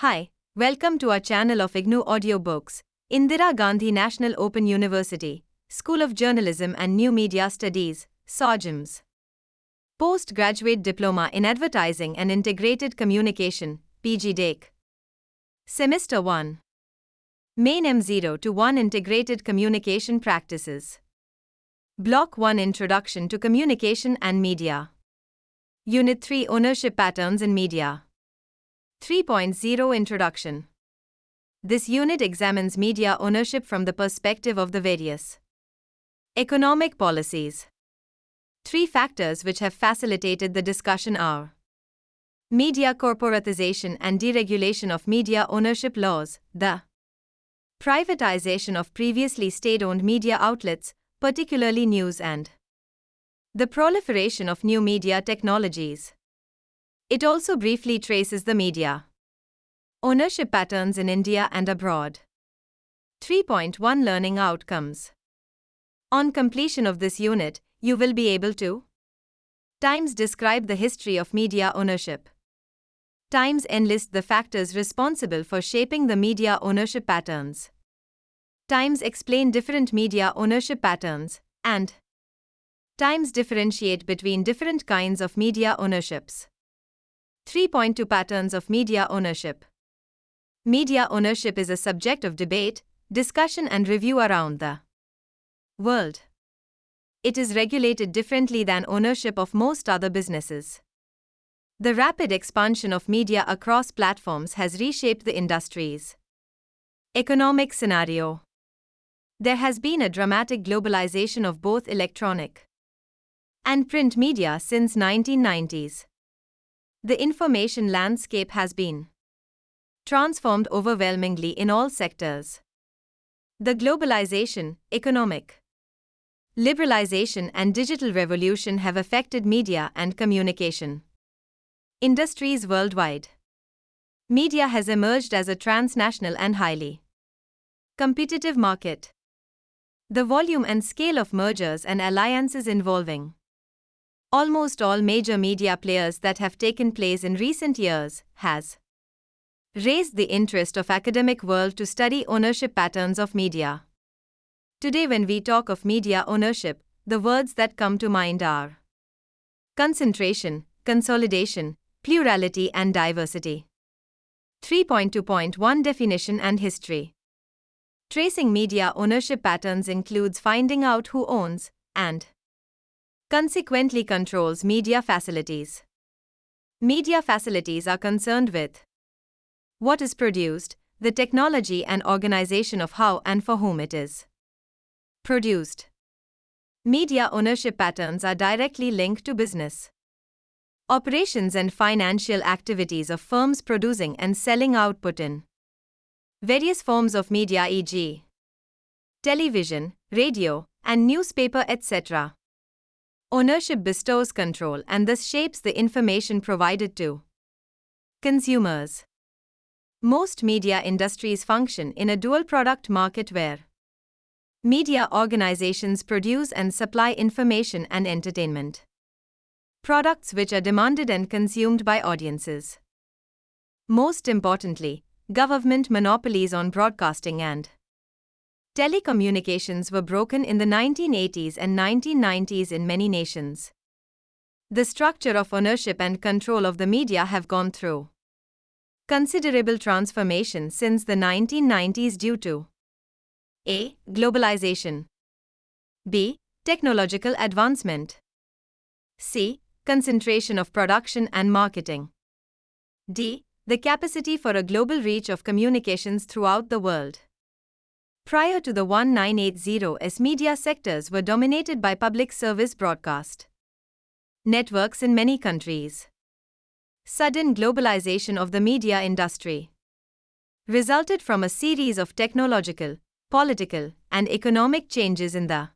Hi, welcome to our channel of IGNOU audiobooks, Indira Gandhi National Open University, School of Journalism and New Media Studies, SOJNMS. Postgraduate Diploma in Advertising and Integrated Communication, PGDAIC. Semester 1. Main M0 to 1 Integrated Communication Practices. Block-1 Introduction to Communication and Media. Unit-3 Ownership Patterns in Media. 3.0 Introduction. This unit examines media ownership from the perspective of the various economic policies. Three factors which have facilitated the discussion are media corporatization and deregulation of media ownership laws, the privatization of previously state-owned media outlets, particularly news, and the proliferation of new media technologies. It also briefly traces the media ownership patterns in India and abroad. 3.1 Learning Outcomes. On completion of this unit, you will be able to times describe the history of media ownership, times enlist the factors responsible for shaping the media ownership patterns, times explain different media ownership patterns, and times differentiate between different kinds of media ownerships. 3.2 Patterns of media ownership. Media ownership is a subject of debate, discussion and review around the world. It is regulated differently than ownership of most other businesses. The rapid expansion of media across platforms has reshaped the industry's economic scenario. There has been a dramatic globalization of both electronic and print media since 1990s. The information landscape has been transformed overwhelmingly in all sectors. The globalization, economic liberalization and digital revolution have affected media and communication industries worldwide. Media has emerged as a transnational and highly competitive market. The volume and scale of mergers and alliances involving almost all major media players that have taken place in recent years has raised the interest of academic world to study ownership patterns of media. Today when we talk of media ownership, the words that come to mind are concentration, consolidation, plurality and diversity. 3.2.1 Definition and History. Tracing media ownership patterns includes finding out who owns and consequently controls media facilities. Media facilities are concerned with what is produced, the technology and organization of how and for whom it is produced. Media ownership patterns are directly linked to business operations and financial activities of firms producing and selling output in various forms of media, e.g., television, radio, and newspaper, etc. Ownership bestows control and thus shapes the information provided to consumers. Most media industries function in a dual product market where media organizations produce and supply information and entertainment products which are demanded and consumed by audiences. Most importantly, government monopolies on broadcasting and telecommunications were broken in the 1980s and 1990s in many nations. The structure of ownership and control of the media have gone through considerable transformation since the 1990s due to A. Globalization, B. Technological advancement, C. Concentration of production and marketing, D. The capacity for a global reach of communications throughout the world. Prior to the 1980s, media sectors were dominated by public service broadcast networks in many countries. Sudden globalization of the media industry resulted from a series of technological, political, and economic changes in the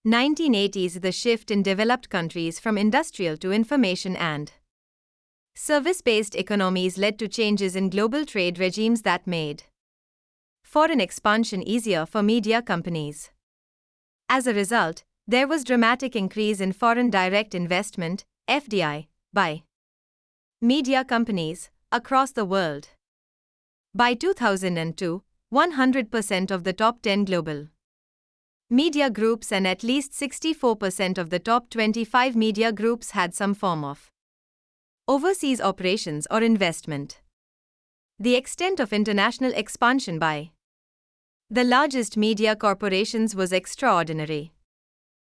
1980s. The shift in developed countries from industrial to information and service-based economies led to changes in global trade regimes that made foreign expansion easier for media companies. As a result, there was dramatic increase in foreign direct investment, FDI, by media companies across the world. By 2002, 100% of the top 10 global media groups and at least 64% of the top 25 media groups had some form of overseas operations or investment. The extent of international expansion by the largest media corporations was extraordinary.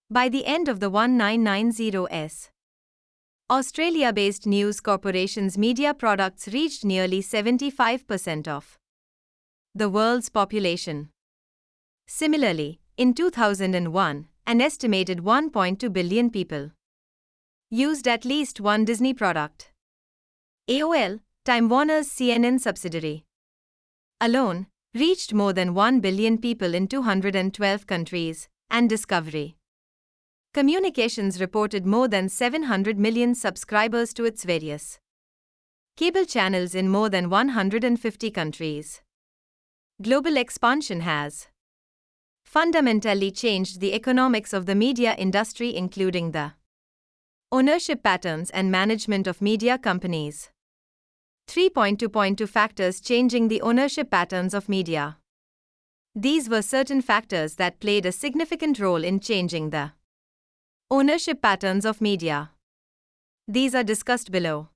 By the end of the 1990s, Australia-based news corporations' media products reached nearly 75% of the world's population. Similarly, in 2001, an estimated 1.2 billion people used at least one Disney product. AOL, Time Warner's CNN subsidiary, alone reached more than 1 billion people in 212 countries, and Discovery Communications reported more than 700 million subscribers to its various cable channels in more than 150 countries. Global expansion has fundamentally changed the economics of the media industry, including the ownership patterns and management of media companies. 3.2.2 Factors changing the ownership patterns of media. These were certain factors that played a significant role in changing the ownership patterns of media. These are discussed below.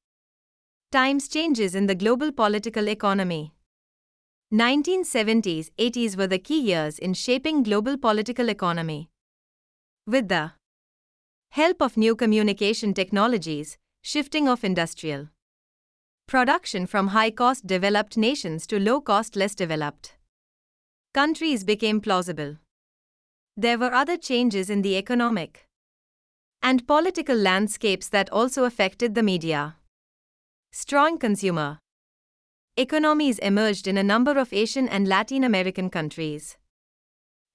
Times changes in the global political economy. 1970s, 80s were the key years in shaping global political economy. With the help of new communication technologies, shifting of industrial production from high-cost developed nations to low-cost less developed countries became plausible. There were other changes in the economic and political landscapes that also affected the media. Strong consumer economies emerged in a number of Asian and Latin American countries,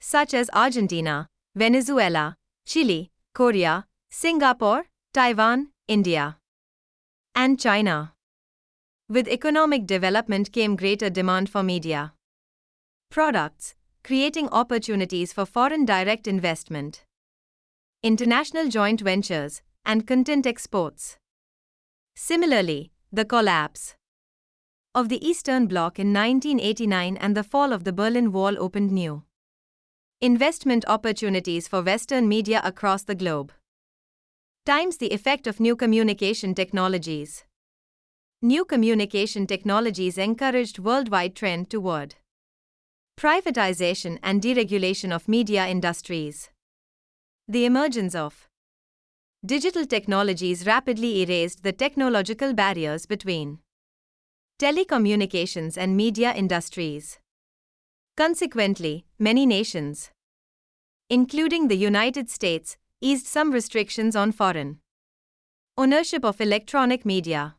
such as Argentina, Venezuela, Chile, Korea, Singapore, Taiwan, India, and China. With economic development came greater demand for media products, creating opportunities for foreign direct investment, international joint ventures, and content exports. Similarly, the collapse of the Eastern Bloc in 1989 and the fall of the Berlin Wall opened new investment opportunities for Western media across the globe. Times the effect of new communication technologies. New communication technologies encouraged worldwide trend toward privatization and deregulation of media industries. The emergence of digital technologies rapidly erased the technological barriers between telecommunications and media industries. Consequently, many nations, including the United States, eased some restrictions on foreign ownership of electronic media.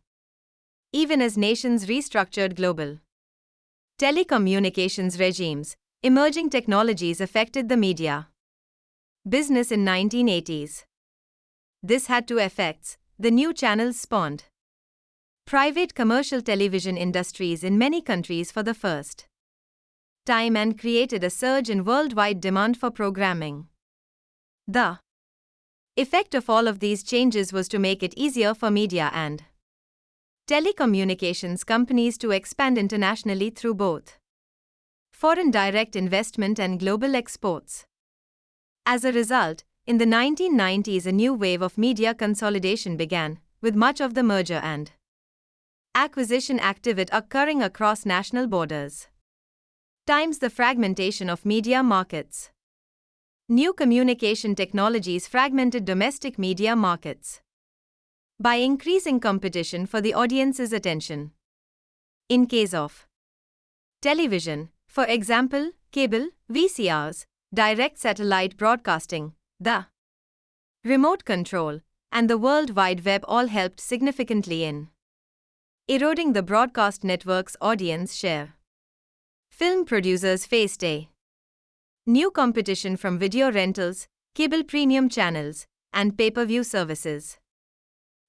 Even as nations restructured global telecommunications regimes, emerging technologies affected the media business in 1980s. This had two effects. The new channels spawned private commercial television industries in many countries for the first time and created a surge in worldwide demand for programming. The effect of all of these changes was to make it easier for media and telecommunications companies to expand internationally through both foreign direct investment and global exports. As a result, in the 1990s a new wave of media consolidation began, with much of the merger and acquisition activity occurring across national borders. Times the fragmentation of media markets. New communication technologies fragmented domestic media markets by increasing competition for the audience's attention. In case of television, for example, cable, VCRs, direct satellite broadcasting, the remote control, and the World Wide Web all helped significantly in eroding the broadcast network's audience share. Film producers faced a new competition from video rentals, cable premium channels, and pay-per-view services.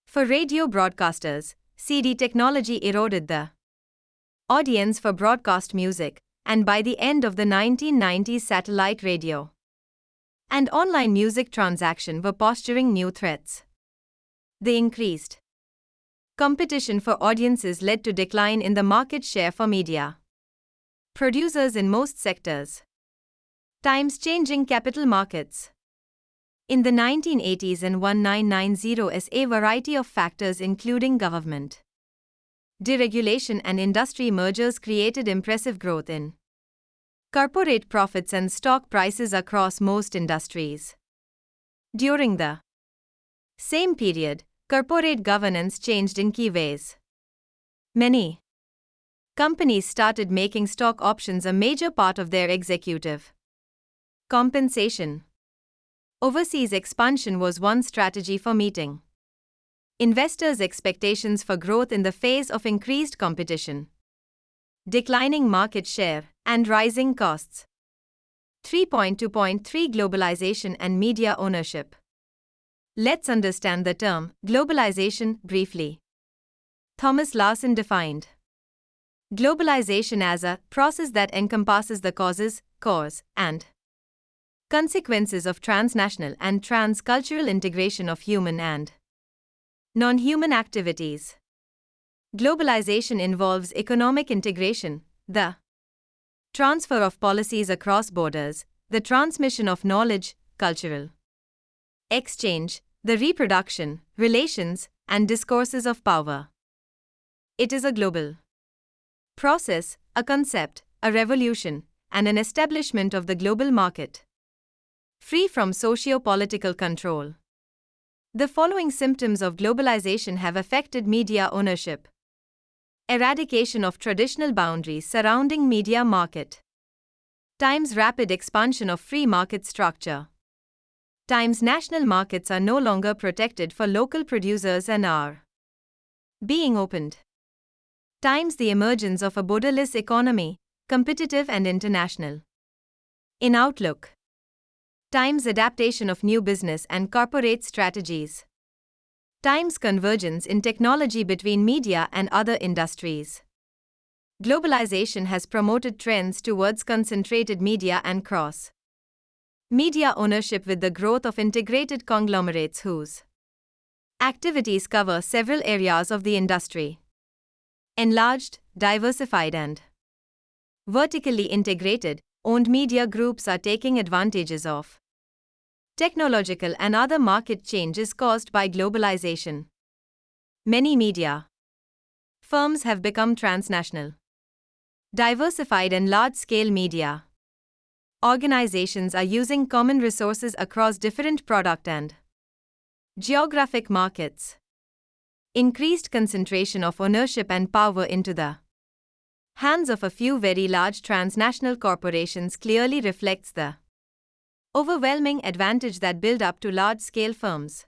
For radio broadcasters, CD technology eroded the audience for broadcast music, and by the end of the 1990s satellite radio and online music transaction were posturing new threats. The increased competition for audiences led to decline in the market share for media Producers in most sectors. Times changing capital markets. In the 1980s and 1990s, a variety of factors including government deregulation and industry mergers created impressive growth in corporate profits and stock prices across most industries. During the same period, corporate governance changed in key ways. Many companies started making stock options a major part of their executive compensation. Overseas expansion was one strategy for meeting investors' expectations for growth in the face of increased competition, declining market share, and rising costs. 3.2.3 Globalization and media ownership. Let's understand the term globalization briefly. Thomas Larson defined globalization as a process that encompasses the causes, and consequences of transnational and transcultural integration of human and non-human activities. Globalization involves economic integration, the transfer of policies across borders, the transmission of knowledge, cultural exchange, the reproduction, relations, and discourses of power. It is a global process, a concept, a revolution, and an establishment of the global market, free from socio-political control. The following symptoms of globalization have affected media ownership. Eradication of traditional boundaries surrounding media market. Times rapid expansion of free market structure. Times national markets are no longer protected for local producers and are being opened. Times the emergence of a borderless economy, competitive and international. In outlook. Times adaptation of new business and corporate strategies. Times convergence in technology between media and other industries. Globalization has promoted trends towards concentrated media and cross media ownership with the growth of integrated conglomerates whose activities cover several areas of the industry. Enlarged, diversified and vertically integrated, owned media groups are taking advantages of technological and other market changes caused by globalization. Many media firms have become transnational, diversified and large-scale media organizations are using common resources across different product and geographic markets. Increased concentration of ownership and power into the hands of a few very large transnational corporations clearly reflects the overwhelming advantage that build up to large-scale firms.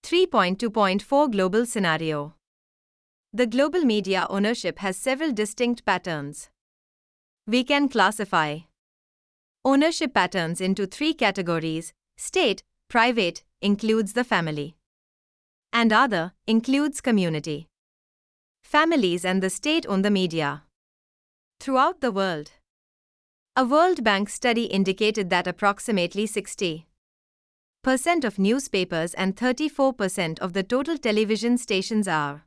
3.2.4 Global Scenario. The global media ownership has several distinct patterns. We can classify ownership patterns into three categories: state, private, includes the family, and other, includes community. Families and the state own the media throughout the world. A World Bank study indicated that approximately 60% of newspapers and 34% of the total television stations are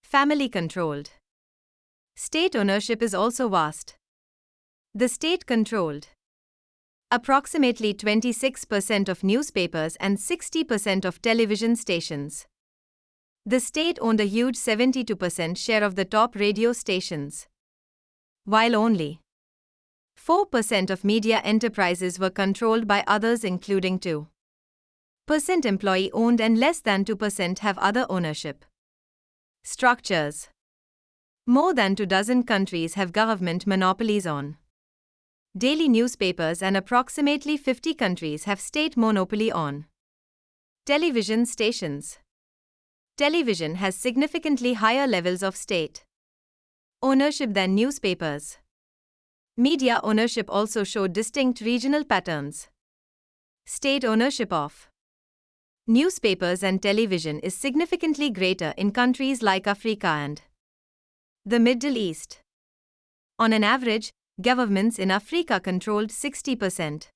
family-controlled. State ownership is also vast. The state-controlled approximately 26% of newspapers and 60% of television stations. The state owned a huge 72% share of the top radio stations, while only 4% of media enterprises were controlled by others, including 2% employee-owned and less than 2% have other ownership structures. More than 24 countries have government monopolies on daily newspapers and approximately 50 countries have state monopoly on television stations. Television has significantly higher levels of state ownership than newspapers. Media ownership also showed distinct regional patterns. State ownership of newspapers and television is significantly greater in countries like Africa and the Middle East. On an average, governments in Africa controlled 60%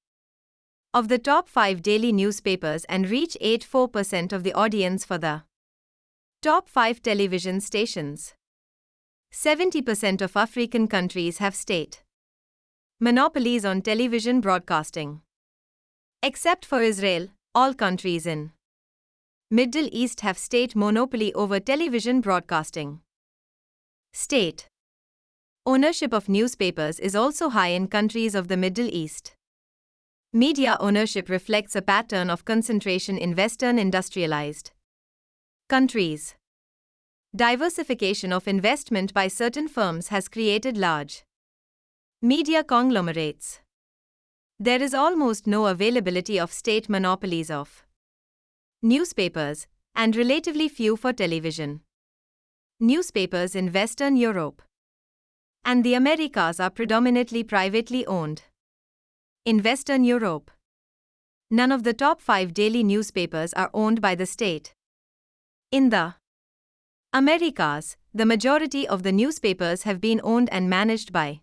of the top 5 daily newspapers and reach 84% of the audience for the top 5 television stations. 70% of African countries have state monopolies on television broadcasting. Except for Israel, all countries in Middle East have state monopoly over television broadcasting. State ownership of newspapers is also high in countries of the Middle East. Media ownership reflects a pattern of concentration in Western industrialized countries. Diversification of investment by certain firms has created large media conglomerates. There is almost no availability of state monopolies of newspapers, and relatively few for television. Newspapers in Western Europe and the Americas are predominantly privately owned. In Western Europe, none of the top 5 daily newspapers are owned by the state. In the Americas, the majority of the newspapers have been owned and managed by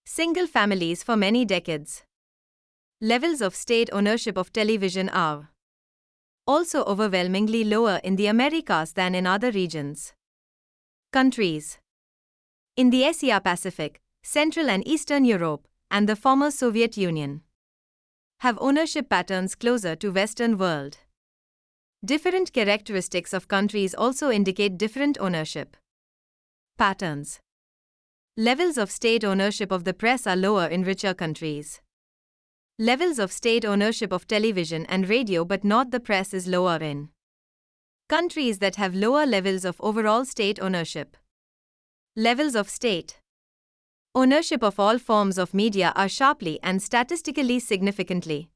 single families for many decades. Levels of state ownership of television are also overwhelmingly lower in the Americas than in other regions. Countries in the Asia Pacific, Central and Eastern Europe, and the former Soviet Union have ownership patterns closer to Western world. Different characteristics of countries also indicate different ownership patterns. Levels of state ownership of the press are lower in richer countries. Levels of state ownership of television and radio but not the press is lower in countries that have lower levels of overall state ownership. Levels of state ownership of all forms of media are sharply and statistically significantly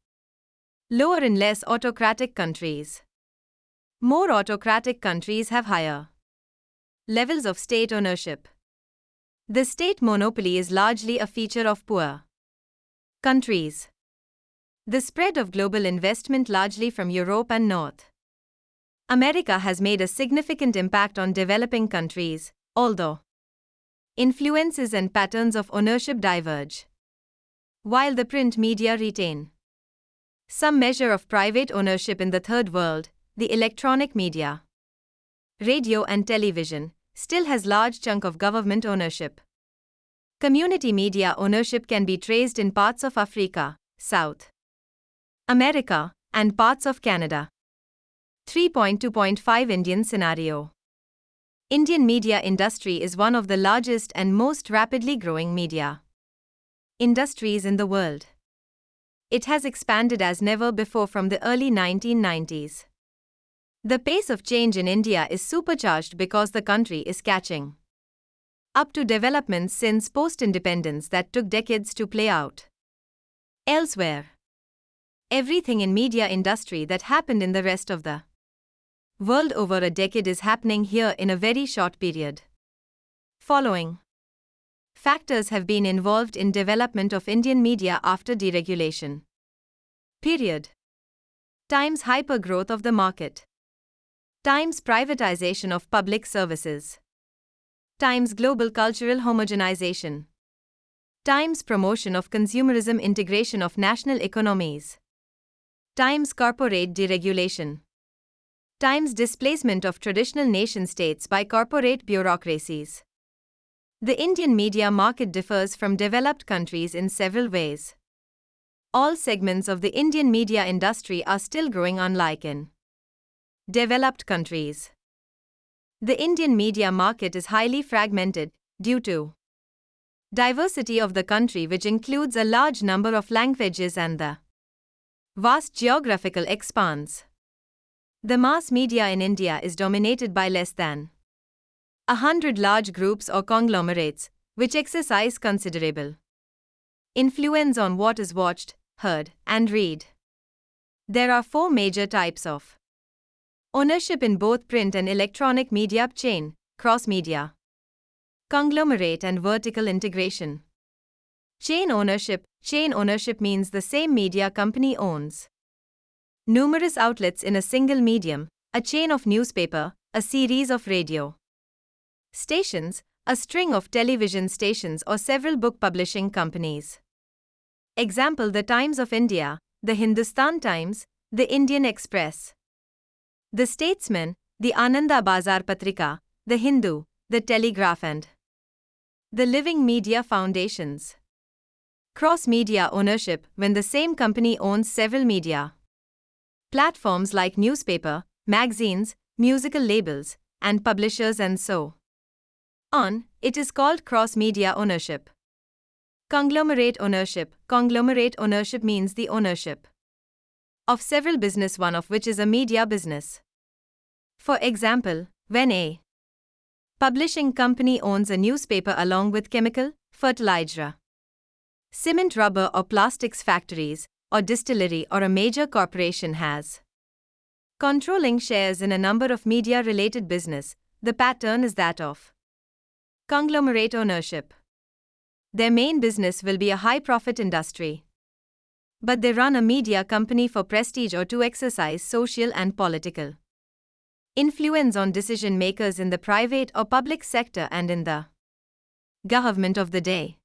lower in less autocratic countries. More autocratic countries have higher levels of state ownership. The state monopoly is largely a feature of poor countries. The spread of global investment largely from Europe and North America has made a significant impact on developing countries, although influences and patterns of ownership diverge. While the print media retain some measure of private ownership in the Third World, the electronic media, radio and television, still has large chunk of government ownership. Community media ownership can be traced in parts of Africa, South America, and parts of Canada. 3.2.5 Indian scenario. Indian media industry is one of the largest and most rapidly growing media industries in the world. It has expanded as never before from the early 1990s. The pace of change in India is supercharged because the country is catching up to developments since post-independence that took decades to play out elsewhere. Everything in media industry that happened in the rest of the world over a decade is happening here in a very short period. Following factors have been involved in development of Indian media after deregulation. Period. Times hypergrowth of the market. Times privatization of public services. Times global cultural homogenization. Times promotion of consumerism, integration of national economies. Times corporate deregulation. Times displacement of traditional nation-states by corporate bureaucracies. The Indian media market differs from developed countries in several ways. All segments of the Indian media industry are still growing unlike in developed countries. The Indian media market is highly fragmented due to diversity of the country, which includes a large number of languages and the vast geographical expanse. The mass media in India is dominated by less than 100 large groups or conglomerates, which exercise considerable influence on what is watched, heard, and read. There are 4 major types of ownership in both print and electronic media: chain, cross-media, conglomerate, and vertical integration. Chain ownership. Chain ownership means the same media company owns numerous outlets in a single medium, a chain of newspaper, a series of radio stations, a string of television stations, or several book publishing companies. Example: The Times of India, the Hindustan Times, the Indian Express, the Statesman, the Ananda Bazar Patrika, the Hindu, the Telegraph and the Living Media Foundations. Cross-media ownership, when the same company owns several media platforms like newspaper, magazines, musical labels, and publishers and so on, it is called cross-media ownership. Conglomerate ownership. Conglomerate ownership means the ownership of several business, one of which is a media business. For example, when a publishing company owns a newspaper along with chemical, fertilizer, cement, rubber or plastics factories, or distillery, or a major corporation has controlling shares in a number of media-related business, the pattern is that of conglomerate ownership. Their main business will be a high-profit industry, but they run a media company for prestige or to exercise social and political influence on decision-makers in the private or public sector and in the government of the day.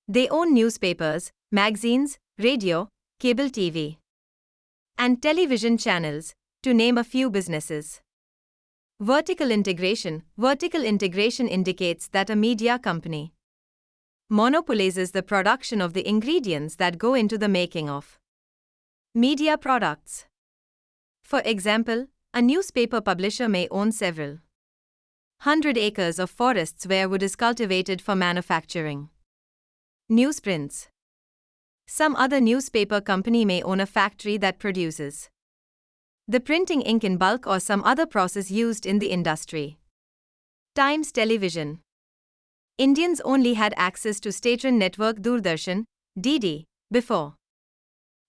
They own newspapers, magazines, radio, cable TV, and television channels, to name a few businesses. Vertical integration. Vertical integration indicates that a media company monopolizes the production of the ingredients that go into the making of media products. For example, a newspaper publisher may own several hundred acres of forests where wood is cultivated for manufacturing newsprints. Some other newspaper company may own a factory that produces the printing ink in bulk or some other process used in the industry. Times television. Indians only had access to state-run network Doordarshan, DD, before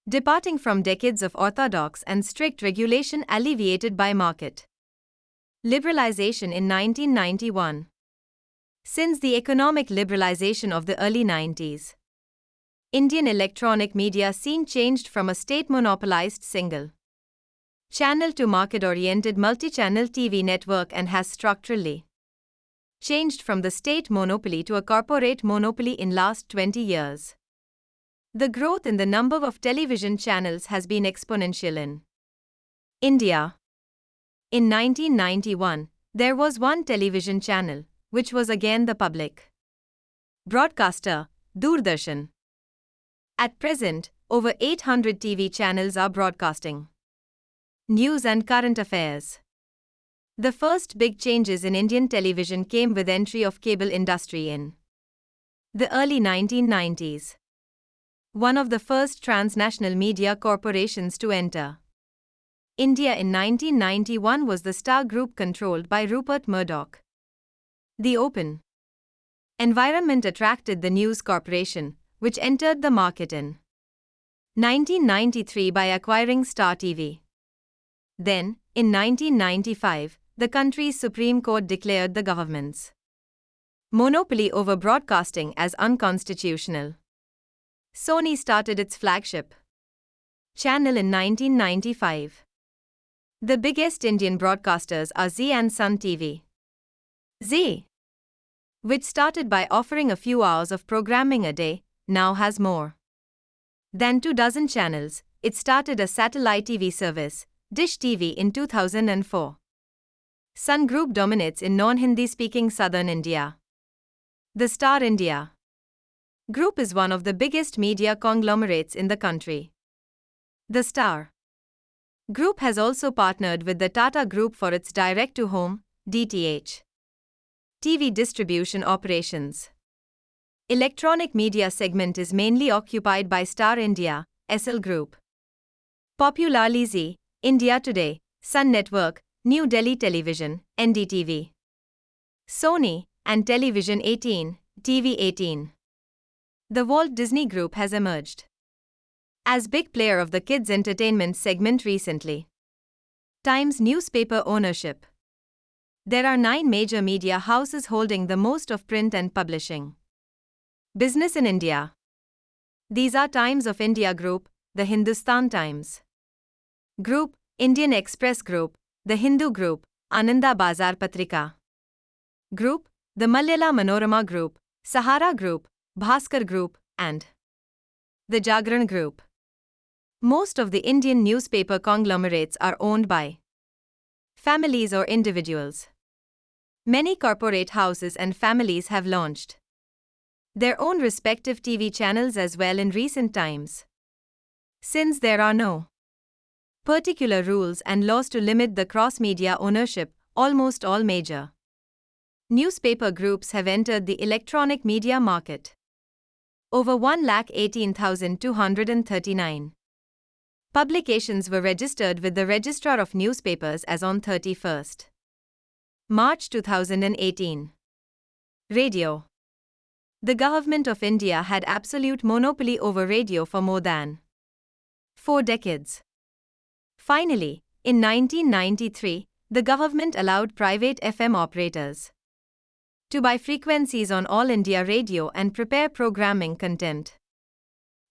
departing from decades of orthodox and strict regulation alleviated by market liberalization in 1991. Since the economic liberalization of the early 90s, Indian electronic media scene changed from a state-monopolized single channel to market-oriented multi-channel TV network and has structurally changed from the state monopoly to a corporate monopoly in last 20 years. The growth in the number of television channels has been exponential in India. In 1991, there was one television channel, which was again the public broadcaster, Doordarshan. At present, over 800 TV channels are broadcasting news and current affairs. The first big changes in Indian television came with entry of cable industry in the early 1990s. One of the first transnational media corporations to enter India in 1991 was the Star Group controlled by Rupert Murdoch. The open environment attracted the News Corporation, which entered the market in 1993 by acquiring Star TV. Then, in 1995, the country's Supreme Court declared the government's monopoly over broadcasting as unconstitutional. Sony started its flagship channel in 1995. The biggest Indian broadcasters are Zee and Sun TV. Zee, which started by offering a few hours of programming a day, now has more than 24 channels. It started a satellite TV service, Dish TV, in 2004. Sun Group dominates in non-Hindi speaking southern India. The Star India Group is one of the biggest media conglomerates in the country. The Star Group has also partnered with the Tata Group for its direct-to-home (DTH) TV distribution operations. Electronic media segment is mainly occupied by Star India, SL Group, popularly Zee, India Today, Sun Network, New Delhi Television, NDTV, Sony, and Television 18, TV18. The Walt Disney Group has emerged as big player of the kids entertainment segment recently. Times newspaper ownership. There are 9 major media houses holding the most of print and publishing business in India. These are Times of India Group, the Hindustan Times Group, Indian Express Group, the Hindu Group, Ananda Bazar Patrika Group, the Malayala Manorama Group, Sahara Group, Bhaskar Group, and the Jagran Group. Most of the Indian newspaper conglomerates are owned by families or individuals. Many corporate houses and families have launched their own respective TV channels as well in recent times. Since there are no particular rules and laws to limit the cross-media ownership, almost all major newspaper groups have entered the electronic media market. Over 118,239 publications were registered with the Registrar of Newspapers as on 31st March 2018. Radio. The Government of India had absolute monopoly over radio for more than 4 decades. Finally, in 1993, the government allowed private FM operators to buy frequencies on All India Radio and prepare programming content.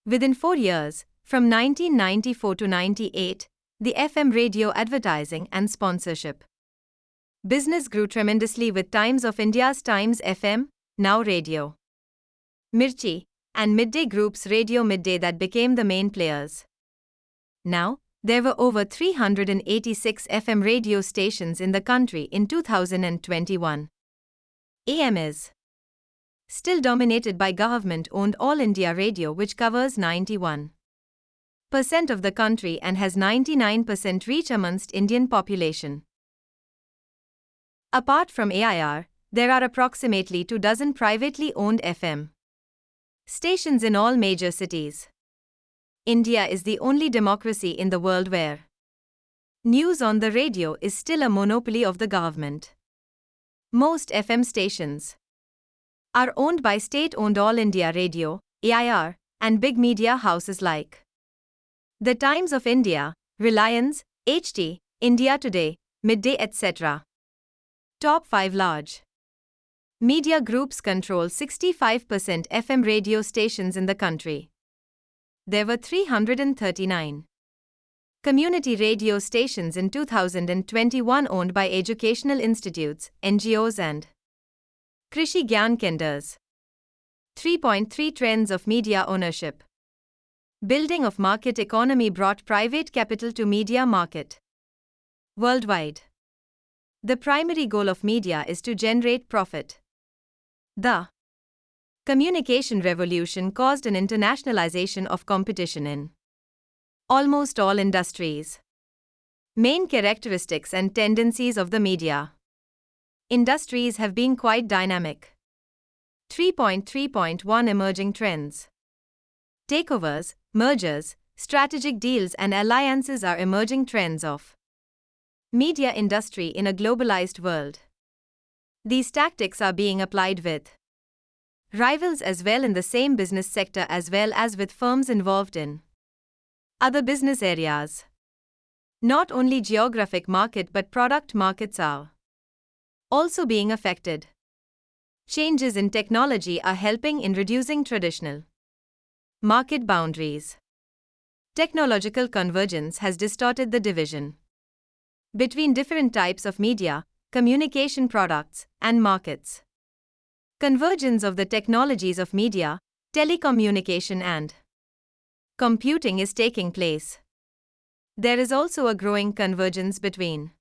Within 4 years, from 1994 to 98, the FM radio advertising and sponsorship business grew tremendously with Times of India's Times FM, now Radio, Mirchi, and Midday Group's Radio Midday that became the main players. Now, there were over 386 FM radio stations in the country in 2021. AM is still dominated by government-owned All India Radio, which covers 91% of the country and has 99% reach amongst Indian population. Apart from AIR, there are approximately 24 privately owned FM stations in all major cities. India is the only democracy in the world where news on the radio is still a monopoly of the government. Most FM stations are owned by state-owned All India Radio, AIR, and big media houses like The Times of India, Reliance, HT, India Today, Midday, etc. Top 5 large media groups control 65% FM radio stations in the country. There were 339 community radio stations in 2021 owned by educational institutes, NGOs and Krishi Gyan Kendras. 3.3 Trends of media ownership. Building of market economy brought private capital to media market worldwide. The primary goal of media is to generate profit. The communication revolution caused an internationalization of competition in almost all industries. Main characteristics and tendencies of the media industries have been quite dynamic. 3.3.1 Emerging trends. Takeovers, mergers, strategic deals and alliances are emerging trends of media industry in a globalized world. These tactics are being applied with rivals as well in the same business sector as well as with firms involved in other business areas. Not only geographic market but product markets are also being affected. Changes in technology are helping in reducing traditional market boundaries. Technological convergence has distorted the division between different types of media, communication products, and markets. Convergence of the technologies of media, telecommunication and computing is taking place. There is also a growing convergence between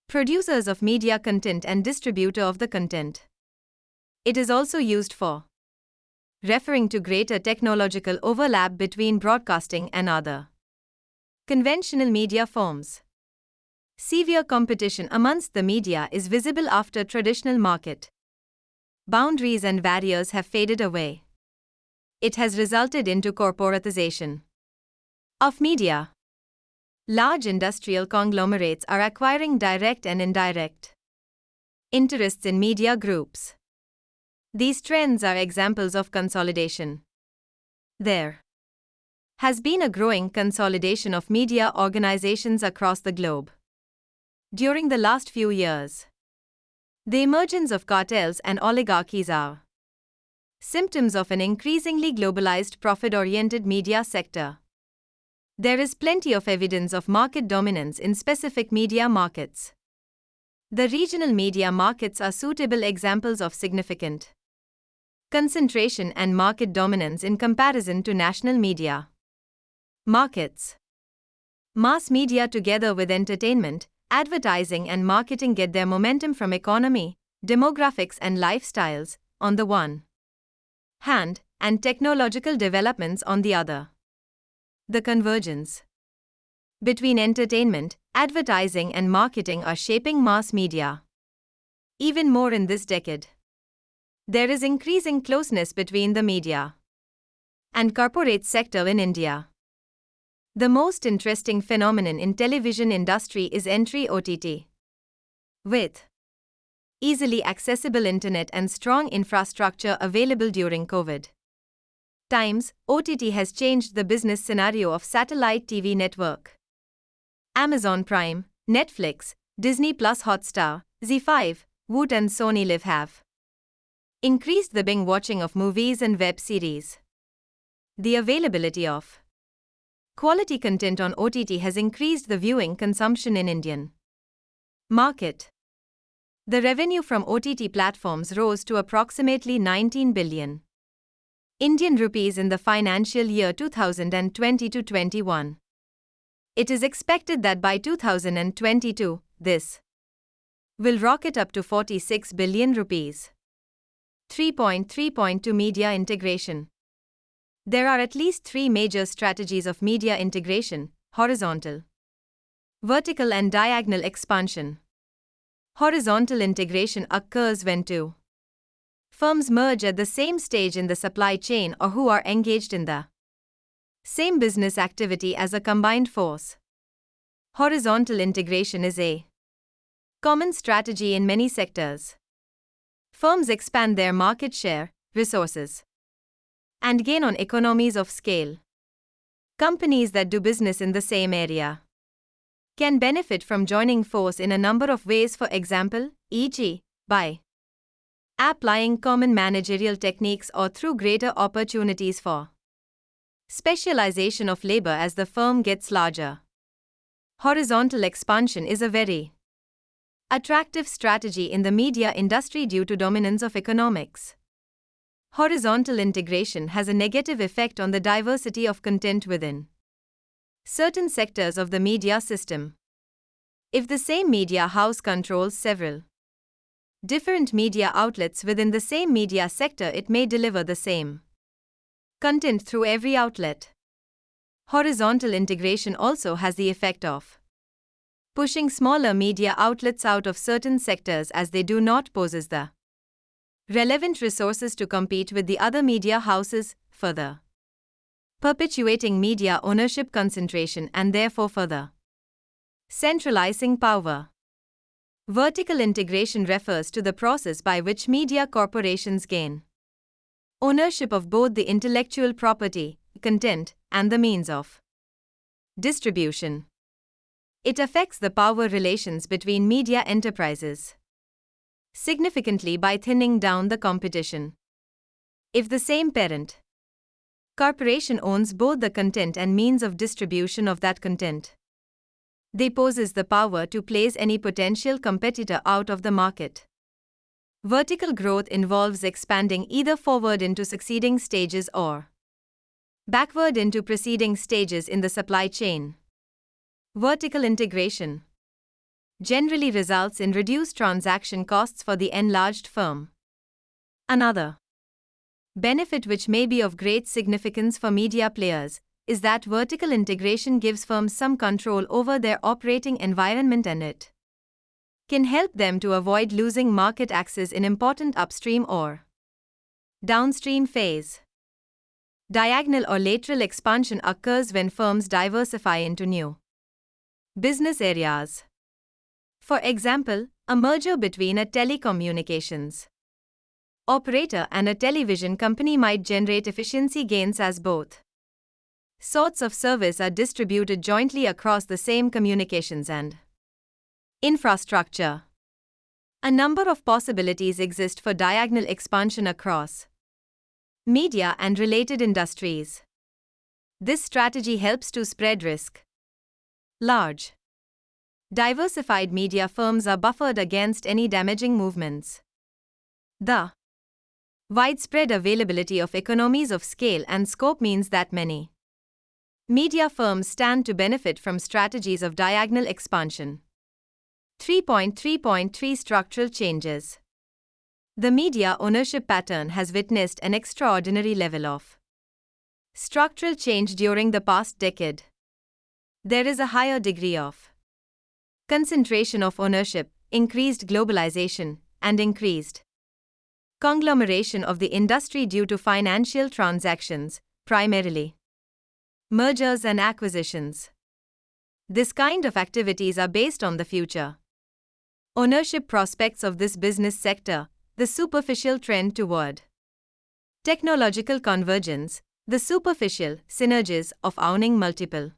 producers of media content and distributor of the content. It is also used for referring to greater technological overlap between broadcasting and other conventional media forms. Severe competition amongst the media is visible after traditional market boundaries and barriers have faded away. It has resulted into corporatization of media. Large industrial conglomerates are acquiring direct and indirect interests in media groups. These trends are examples of consolidation. There has been a growing consolidation of media organizations across the globe during the last few years. The emergence of cartels and oligarchies are symptoms of an increasingly globalized profit-oriented media sector. There is plenty of evidence of market dominance in specific media markets. The regional media markets are suitable examples of significant concentration and market dominance in comparison to national media markets. Mass media together with entertainment, advertising and marketing get their momentum from economy, demographics and lifestyles, on the one hand, and technological developments on the other. The convergence between entertainment, advertising, and marketing are shaping mass media even more in this decade. There is increasing closeness between the media and corporate sector in India. The most interesting phenomenon in television industry is entry OTT. With easily accessible internet and strong infrastructure available during COVID times, OTT has changed the business scenario of satellite TV network. Amazon Prime, Netflix, Disney Plus Hotstar, ZEE5, Woot and Sony Live have increased the binge watching of movies and web series. The availability of quality content on OTT has increased the viewing consumption in Indian market. The revenue from OTT platforms rose to approximately 19 billion Indian rupees in the financial year 2020-21. It is expected that by 2022, this will rocket up to 46 billion rupees. 3.3.2 Media integration. There are at least three major strategies of media integration: horizontal, vertical, and diagonal expansion. Horizontal integration occurs when two firms merge at the same stage in the supply chain or who are engaged in the same business activity as a combined force. Horizontal integration is a common strategy in many sectors. Firms expand their market share, resources, and gain on economies of scale. Companies that do business in the same area can benefit from joining force in a number of ways, for example, e.g., by applying common managerial techniques or through greater opportunities for specialization of labor as the firm gets larger. Horizontal expansion is a very attractive strategy in the media industry due to dominance of economics. Horizontal integration has a negative effect on the diversity of content within certain sectors of the media system. If the same media house controls several different media outlets within the same media sector, it may deliver the same content through every outlet. Horizontal integration also has the effect of pushing smaller media outlets out of certain sectors as they do not possess the relevant resources to compete with the other media houses, further perpetuating media ownership concentration and therefore further centralizing power. Vertical integration refers to the process by which media corporations gain ownership of both the intellectual property, content, and the means of distribution. It affects the power relations between media enterprises significantly by thinning down the competition. If the same parent corporation owns both the content and means of distribution of that content, they possess the power to place any potential competitor out of the market. Vertical growth involves expanding either forward into succeeding stages or backward into preceding stages in the supply chain. Vertical integration generally results in reduced transaction costs for the enlarged firm. Another benefit, which may be of great significance for media players, is that vertical integration gives firms some control over their operating environment, and it can help them to avoid losing market access in important upstream or downstream phase. Diagonal or lateral expansion occurs when firms diversify into new business areas. For example, a merger between a telecommunications operator and a television company might generate efficiency gains as both sorts of service are distributed jointly across the same communications and infrastructure. A number of possibilities exist for diagonal expansion across media and related industries. This strategy helps to spread risk. Large, diversified media firms are buffered against any damaging movements. The widespread availability of economies of scale and scope means that many media firms stand to benefit from strategies of diagonal expansion. 3.3.3 Structural changes. The media ownership pattern has witnessed an extraordinary level of structural change during the past decade. There is a higher degree of concentration of ownership, increased globalization, and increased conglomeration of the industry due to financial transactions, primarily mergers and acquisitions. This kind of activities are based on the future ownership prospects of this business sector, the superficial trend toward technological convergence, the superficial synergies of owning multiple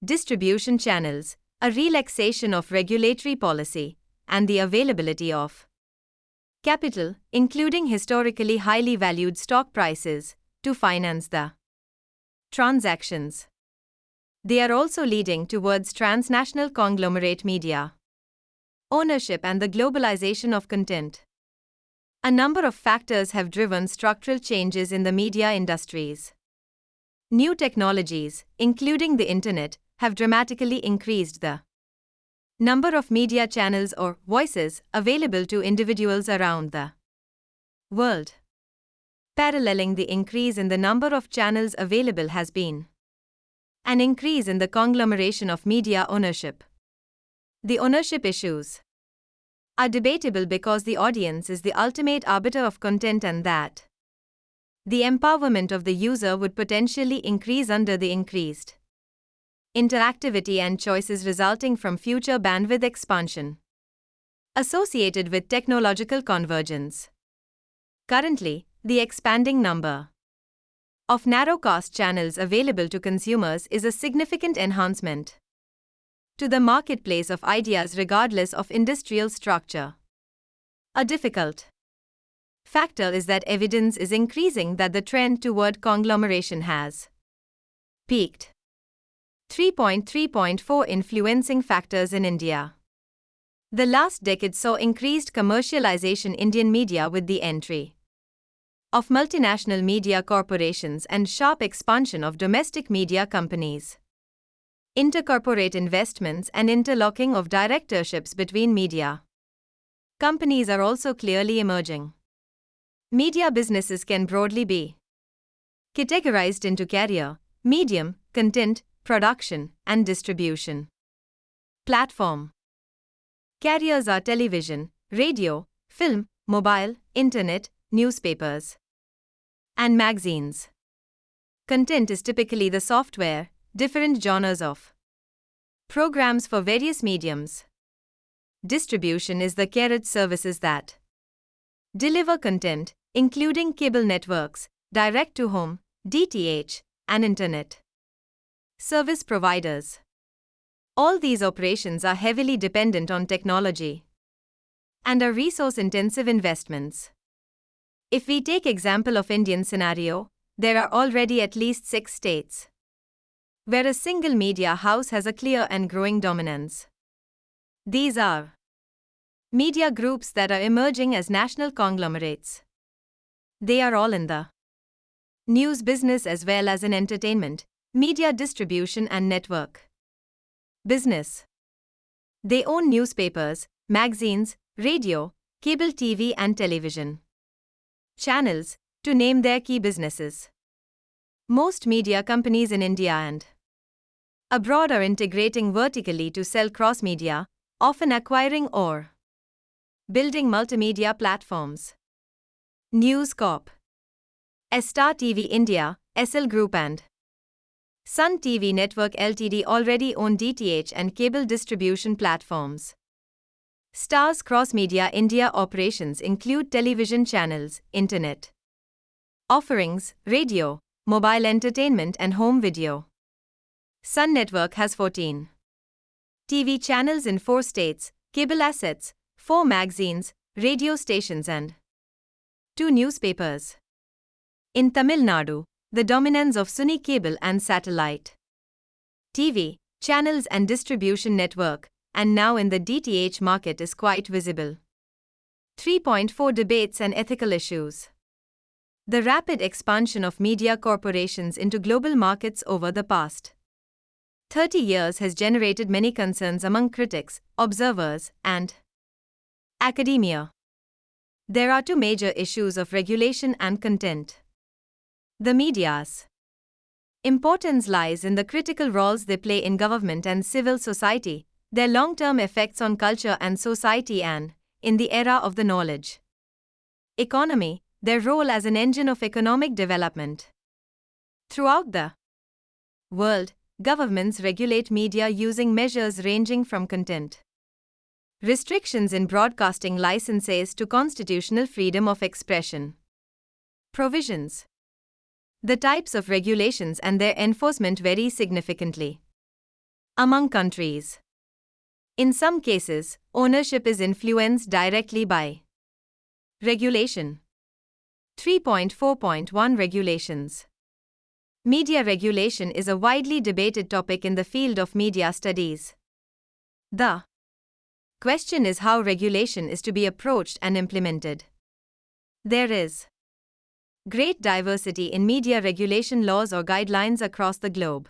distribution channels, a relaxation of regulatory policy, and the availability of capital, including historically highly valued stock prices, to finance the transactions. They are also leading towards transnational conglomerate media ownership and the globalization of content. A number of factors have driven structural changes in the media industries. New technologies, including the internet, have dramatically increased the number of media channels or voices available to individuals around the world. Paralleling the increase in the number of channels available has been an increase in the conglomeration of media ownership. The ownership issues are debatable because the audience is the ultimate arbiter of content and that the empowerment of the user would potentially increase under the increased interactivity and choices resulting from future bandwidth expansion associated with technological convergence. Currently, the expanding number of narrowcast channels available to consumers is a significant enhancement to the marketplace of ideas regardless of industrial structure. A difficult factor is that evidence is increasing that the trend toward conglomeration has peaked. 3.3.4 Influencing factors in India. The last decade saw increased commercialization Indian media with the entry of multinational media corporations and sharp expansion of domestic media companies. Intercorporate investments and interlocking of directorships between media companies are also clearly emerging. Media businesses can broadly be categorized into carrier, medium, content, production, and distribution. Platform. Carriers are television, radio, film, mobile, internet, newspapers, and magazines. Content is typically the software, different genres of programs for various mediums. Distribution is the carriage services that deliver content, including cable networks, direct-to-home, DTH, and internet service providers. All these operations are heavily dependent on technology and are resource-intensive investments. If we take example of Indian scenario, there are already at least 6 states where a single media house has a clear and growing dominance. These are media groups that are emerging as national conglomerates. They are all in the news business as well as in entertainment, media distribution and network business. They own newspapers, magazines, radio, cable TV and television channels, to name their key businesses. Most media companies in India and abroad are integrating vertically to sell cross-media, often acquiring or building multimedia platforms. News Corp, Star TV India, SL Group and Sun TV Network Ltd already own DTH and cable distribution platforms. Star's cross-media India operations include television channels, internet offerings, radio, mobile entertainment and home video. Sun Network has 14 TV channels in 4 states, cable assets, 4 magazines, radio stations and 2 newspapers. In Tamil Nadu, the dominance of Sunni cable and satellite TV channels and distribution network, and now in the DTH market is quite visible. 3.4 Debates and ethical issues. The rapid expansion of media corporations into global markets over the past 30 years has generated many concerns among critics, observers, and academia. There are two major issues of regulation and content. The media's importance lies in the critical roles they play in government and civil society, their long-term effects on culture and society, and, in the era of the knowledge economy, their role as an engine of economic development. Throughout the world, governments regulate media using measures ranging from content restrictions in broadcasting licenses to constitutional freedom of expression provisions. The types of regulations and their enforcement vary significantly among countries. In some cases, ownership is influenced directly by regulation. 3.4.1 Regulations. Media regulation is a widely debated topic in the field of media studies. The question is how regulation is to be approached and implemented. There is great diversity in media regulation laws or guidelines across the globe.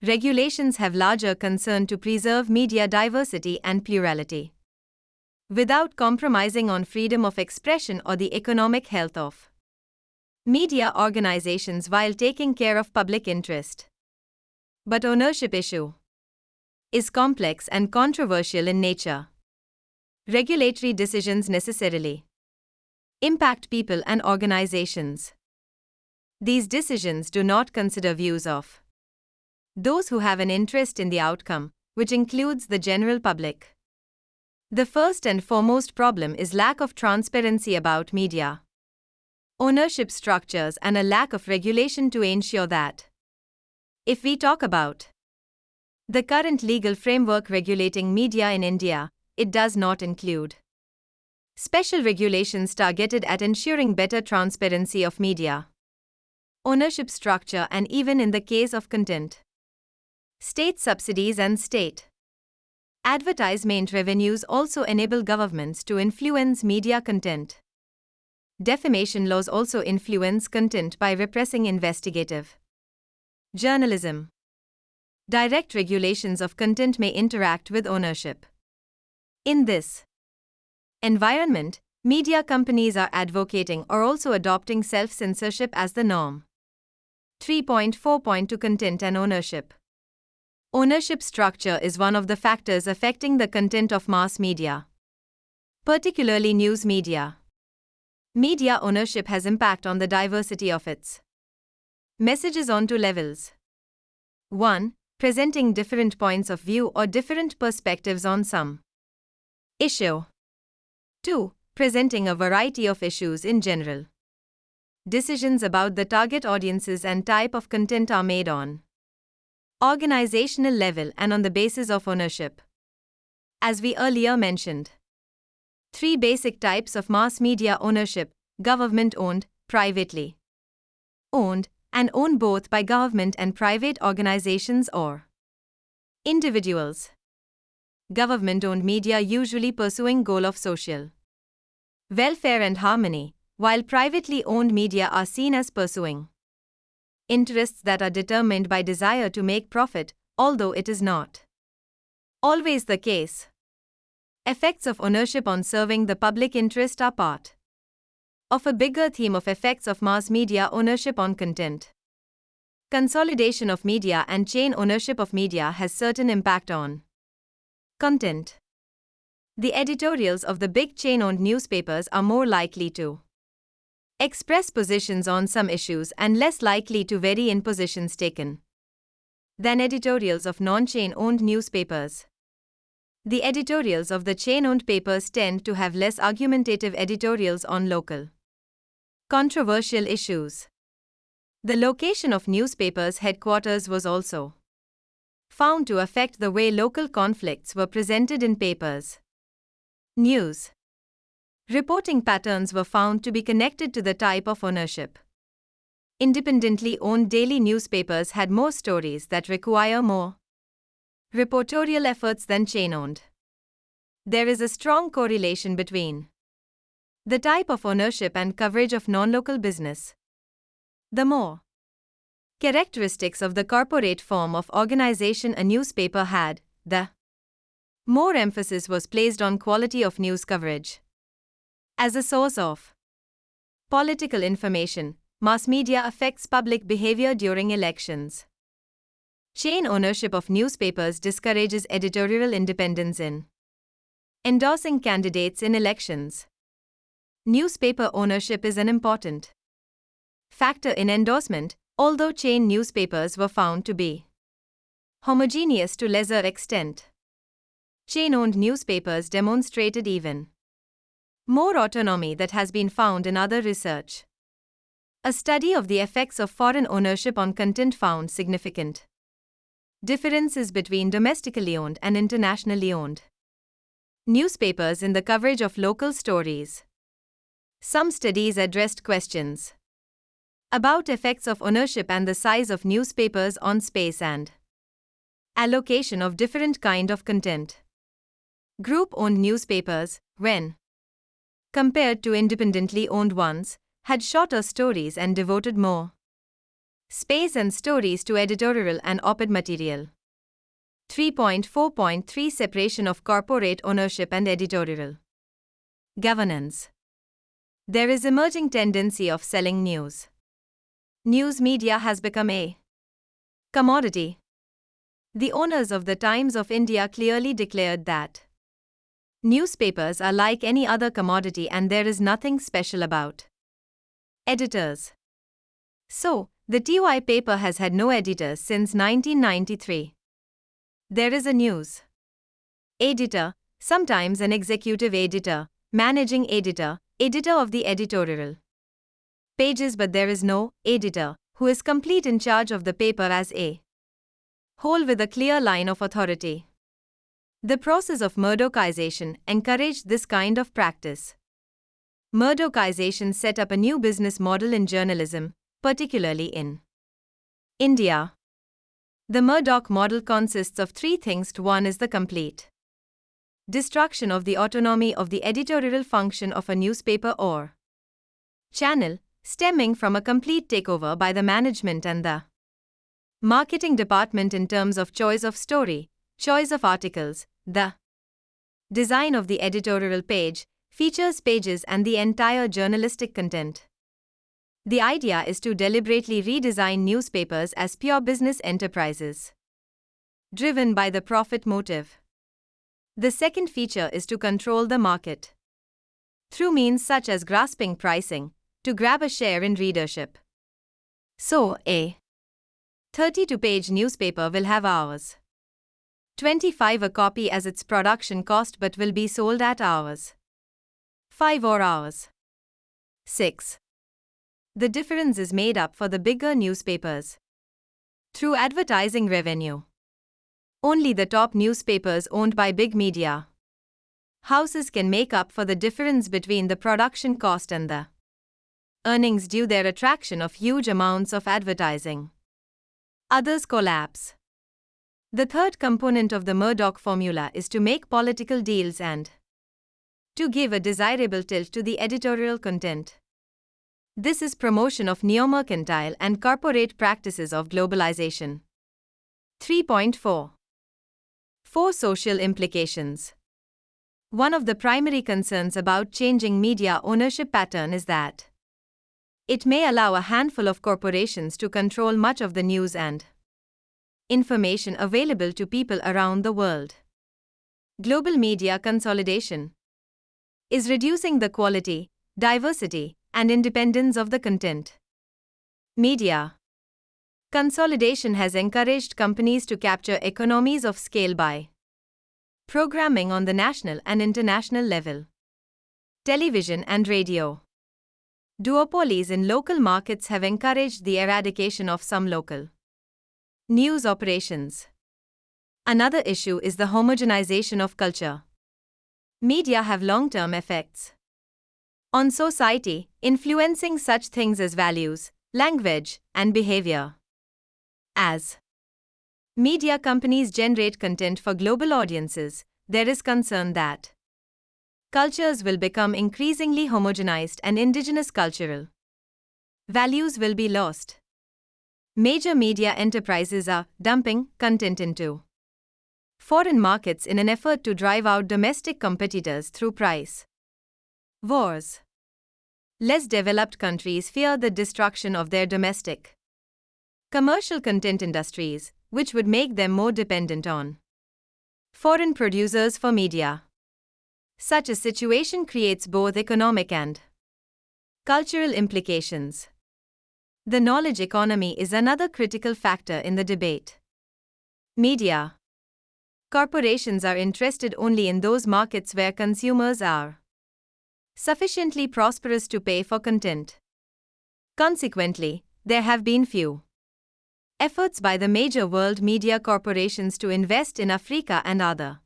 Regulations have larger concern to preserve media diversity and plurality, without compromising on freedom of expression or the economic health of media organizations while taking care of public interest. But ownership issue is complex and controversial in nature. Regulatory decisions necessarily impact people and organizations. These decisions do not consider views of those who have an interest in the outcome, which includes the general public. The first and foremost problem is lack of transparency about media ownership structures and a lack of regulation to ensure that. If we talk about the current legal framework regulating media in India, it does not include special regulations targeted at ensuring better transparency of media ownership structure, and even in the case of content, state subsidies and state advertisement revenues also enable governments to influence media content. Defamation laws also influence content by repressing investigative journalism. Direct regulations of content may interact with ownership. In this environment, media companies are advocating or also adopting self-censorship as the norm. 3.4.2 Content and ownership. Ownership structure is one of the factors affecting the content of mass media, particularly news media. Media ownership has impact on the diversity of its messages on two levels. 1. Presenting different points of view or different perspectives on some issue. 2. Presenting a variety of issues in general. Decisions about the target audiences and type of content are made on organizational level and on the basis of ownership. As we earlier mentioned, three basic types of mass media ownership: government-owned, privately owned, and owned both by government and private organizations or individuals. Government-owned media usually pursuing goal of social welfare and harmony, while privately owned media are seen as pursuing interests that are determined by desire to make profit, although it is not always the case. Effects of ownership on serving the public interest are part of a bigger theme of effects of mass media ownership on content. Consolidation of media and chain ownership of media has certain impact on content. The editorials of the big chain-owned newspapers are more likely to express positions on some issues and less likely to vary in positions taken than editorials of non-chain-owned newspapers. The editorials of the chain-owned papers tend to have less argumentative editorials on local controversial issues. The location of newspapers' headquarters was also found to affect the way local conflicts were presented in papers. News reporting patterns were found to be connected to the type of ownership. Independently owned daily newspapers had more stories that require more reportorial efforts than chain-owned. There is a strong correlation between the type of ownership and coverage of non-local business. The more characteristics of the corporate form of organization a newspaper had, the more emphasis was placed on quality of news coverage. As a source of political information, mass media affects public behavior during elections. Chain ownership of newspapers discourages editorial independence in endorsing candidates in elections. Newspaper ownership is an important factor in endorsement, although chain newspapers were found to be homogeneous to lesser extent. Chain-owned newspapers demonstrated even more autonomy that has been found in other research. A study of the effects of foreign ownership on content found significant differences between domestically owned and internationally owned newspapers in the coverage of local stories. Some studies addressed questions about effects of ownership and the size of newspapers on space and allocation of different kind of content. Group-owned newspapers, when compared to independently owned ones, had shorter stories and devoted more space and stories to editorial and op-ed material. 3.4.3 Separation of corporate ownership and editorial governance. There is emerging tendency of selling news. News media has become a commodity. The owners of the Times of India clearly declared that newspapers are like any other commodity and there is nothing special about editors. So, the TY paper has had no editors since 1993. There is a news editor, sometimes an executive editor, managing editor, editor of the editorial pages, but there is no editor who is complete in charge of the paper as a whole with a clear line of authority. The process of Murdochization encouraged this kind of practice. Murdochization set up a new business model in journalism, particularly in India. The Murdoch model consists of three things. One is the complete destruction of the autonomy of the editorial function of a newspaper or channel, stemming from a complete takeover by the management and the marketing department in terms of choice of story, choice of articles, the design of the editorial page, features pages and the entire journalistic content. The idea is to deliberately redesign newspapers as pure business enterprises, driven by the profit motive. The second feature is to control the market through means such as grasping pricing, to grab a share in readership. So, a 32-page newspaper will have Rs. 25 a copy as its production cost but will be sold at Rs. 5 or Rs. 6. The difference is made up for the bigger newspapers through advertising revenue. Only the top newspapers owned by big media houses can make up for the difference between the production cost and the earnings due their attraction of huge amounts of advertising. Others collapse. The third component of the Murdoch formula is to make political deals and to give a desirable tilt to the editorial content. This is promotion of neo-mercantile and corporate practices of globalization. 3.4. 4 Social implications. One of the primary concerns about changing media ownership pattern is that it may allow a handful of corporations to control much of the news and information available to people around the world. Global media consolidation is reducing the quality, diversity, and independence of the content. Media consolidation has encouraged companies to capture economies of scale by programming on the national and international level. Television and radio duopolies in local markets have encouraged the eradication of some local news operations. Another issue is the homogenization of culture. Media have long-term effects on society, influencing such things as values, language, and behavior. As media companies generate content for global audiences, there is concern that cultures will become increasingly homogenized and indigenous cultural values will be lost. Major media enterprises are dumping content into foreign markets in an effort to drive out domestic competitors through price Wars. Less developed countries fear the destruction of their domestic commercial content industries, which would make them more dependent on foreign producers for media. Such a situation creates both economic and cultural implications. The knowledge economy is another critical factor in the debate. Media corporations are interested only in those markets where consumers are sufficiently prosperous to pay for content. Consequently, there have been few efforts by the major world media corporations to invest in Africa and other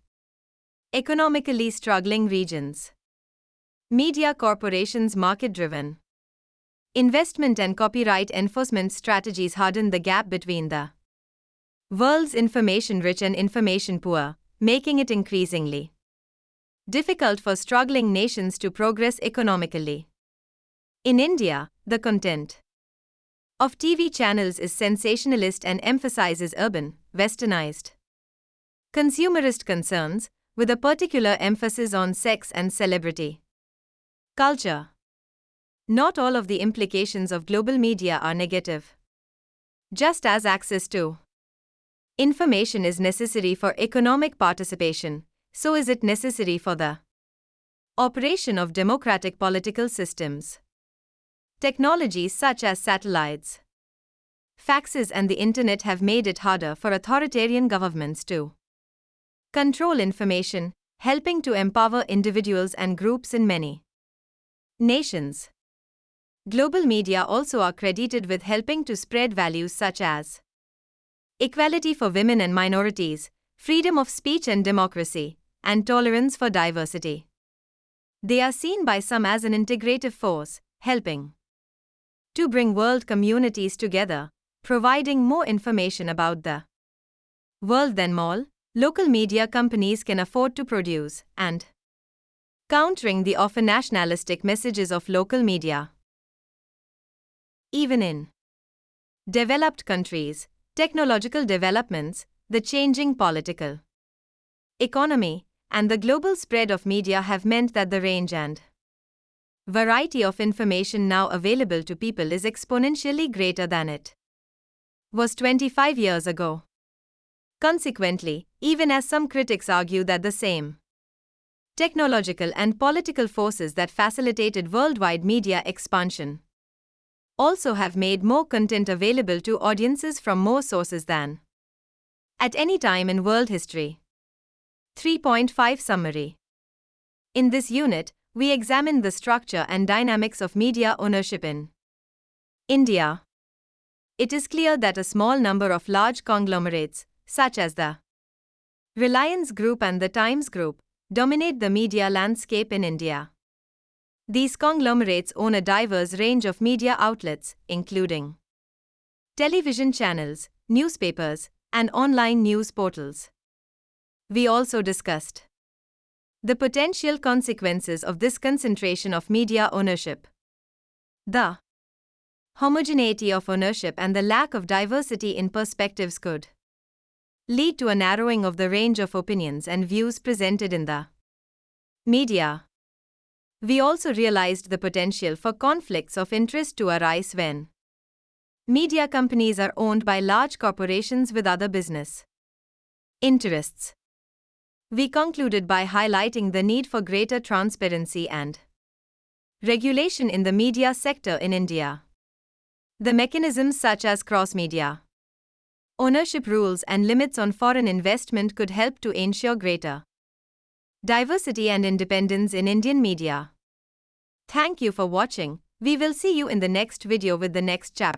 economically struggling regions. Media corporations' market-driven investment and copyright enforcement strategies harden the gap between the world's information-rich and information-poor, making it increasingly difficult for struggling nations to progress economically. In India, the content of TV channels is sensationalist and emphasizes urban, westernized, consumerist concerns, with a particular emphasis on sex and celebrity culture. Not all of the implications of global media are negative. Just as access to information is necessary for economic participation, so is it necessary for the operation of democratic political systems. Technologies such as satellites, faxes, and the internet have made it harder for authoritarian governments to control information, helping to empower individuals and groups in many nations. Global media also are credited with helping to spread values such as equality for women and minorities, freedom of speech and democracy, and tolerance for diversity. They are seen by some as an integrative force, helping to bring world communities together, providing more information about the world than all local media companies can afford to produce, and countering the often nationalistic messages of local media. Even in developed countries, technological developments, the changing political economy, and the global spread of media have meant that the range and variety of information now available to people is exponentially greater than it was 25 years ago. Consequently, even as some critics argue that the same technological and political forces that facilitated worldwide media expansion also have made more content available to audiences from more sources than at any time in world history. 3.5 Summary. In this unit, we examine the structure and dynamics of media ownership in India. It is clear that a small number of large conglomerates, such as the Reliance Group and the Times Group, dominate the media landscape in India. These conglomerates own a diverse range of media outlets, including television channels, newspapers, and online news portals. We also discussed the potential consequences of this concentration of media ownership. The homogeneity of ownership and the lack of diversity in perspectives could lead to a narrowing of the range of opinions and views presented in the media. We also realized the potential for conflicts of interest to arise when media companies are owned by large corporations with other business interests. We concluded by highlighting the need for greater transparency and regulation in the media sector in India. The mechanisms such as cross-media ownership rules and limits on foreign investment could help to ensure greater diversity and independence in Indian media. Thank you for watching. We will see you in the next video with the next chapter.